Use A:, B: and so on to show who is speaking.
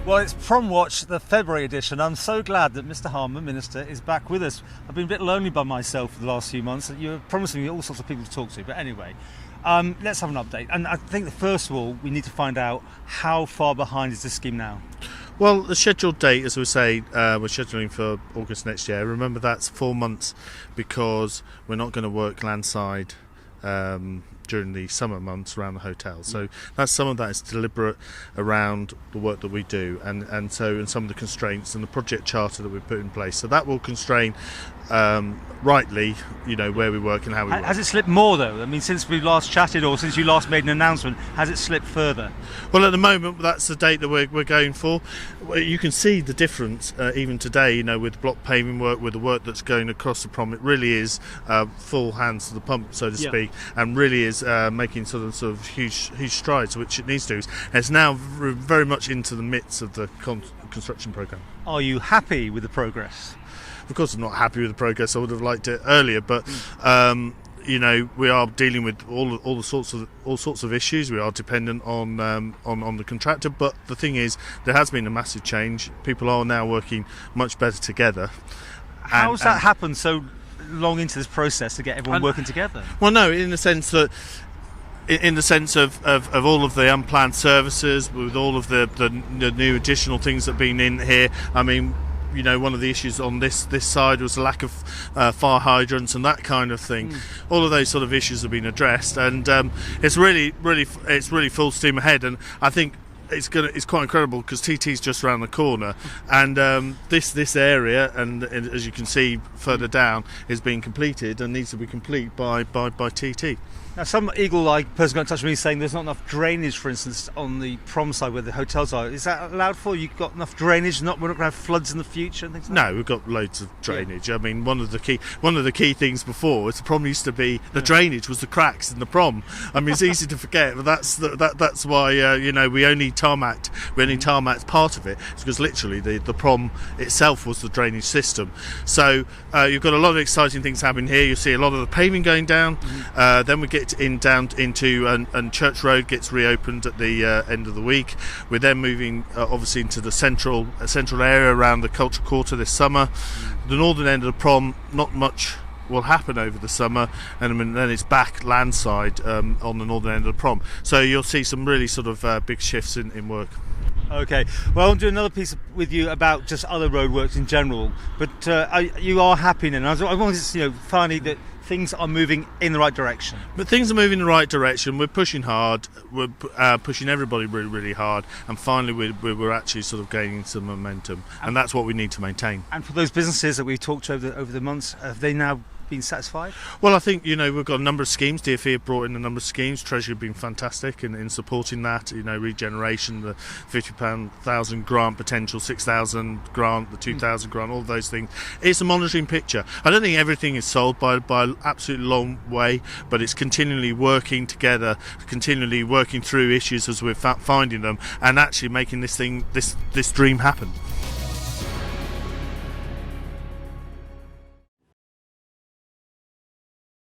A: Well, it's Promwatch, the February edition. I'm so glad that Mr. Harmer, Minister, is back with us. I've been a bit lonely by myself for the last few months. You're promising me all sorts of people to talk to. But anyway, let's have an update. And I think that first of all, we need to find out how far behind is this scheme now?
B: Well, the scheduled date, as we say, we're scheduling for August next year. Remember, that's 4 months because we're not going to work landside during the summer months around the hotel. So that's some of that is deliberate around the work that we do and some of the constraints and the project charter that we've put in place. So that will constrain rightly, where we work and how we work.
A: Has it slipped more though? I mean, since we last chatted or since you last made an announcement, has it slipped further?
B: Well, at the moment, that's the date that we're going for. You can see the difference even today, with block paving work, with the work that's going across the prom. It really is full hands to the pump, so to speak, and really is making sort of huge strides, which it needs to. It's now very much into the midst of the construction programme. Are you happy with the progress? Of course, I'm not happy with the progress. I would have liked it earlier, but we are dealing with all sorts of issues. We are dependent on the contractor, but the thing is, there has been a massive change. People are now working much better together.
A: How's that happened so long into this process to get everyone working together?
B: Well, no, in the sense of all of the unplanned services, with all of the new additional things that have been in here. I mean, one of the issues on this side was the lack of fire hydrants and that kind of thing. All of those sort of issues have been addressed, and it's really full steam ahead. And I think it's quite incredible because TT's just around the corner, and this area, and as you can see further down, is being completed and needs to be complete by TT.
A: Now, some eagle-eyed person got in touch with me saying there's not enough drainage, for instance, on the prom side where the hotels are. Is that allowed for? You've got enough drainage? We're not going to have floods in the future and things like that?
B: No, we've got loads of drainage. Yeah. I mean, one of the key things before, the prom used to be the drainage was the cracks in the prom. I mean, it's easy to forget, but that's why we only tarmacked. We only tarmacked part of it. It's because literally the prom itself was the drainage system. So you've got a lot of exciting things happening here. You see a lot of the paving going down. Then we get down into and Church Road gets reopened at the end of the week. We're then moving obviously into the central area around the Culture Quarter this summer. The northern end of the prom, not much will happen over the summer, and then it's back landside on the northern end of the prom. So you'll see some really sort of big shifts in work.
A: Okay, well, I'll do another piece with you about just other roadworks in general, but you are happy now. I want to finally that things are moving in the right direction.
B: But things are moving in the right direction. We're pushing hard. We're pushing everybody really, really hard. And finally, we're actually sort of gaining some momentum. And that's what we need to maintain.
A: And for those businesses that we've talked to over the months, have they now been satisfied?
B: Well, I think we've got a number of schemes. DfE have brought in a number of schemes. Treasury have been fantastic in supporting that. Regeneration, the £50,000 grant potential, 6,000 grant, the 2,000 grant, all those things. It's a monitoring picture. I don't think everything is solved by an absolutely long way, but it's continually working together, continually working through issues as we're finding them, and actually making this dream happen.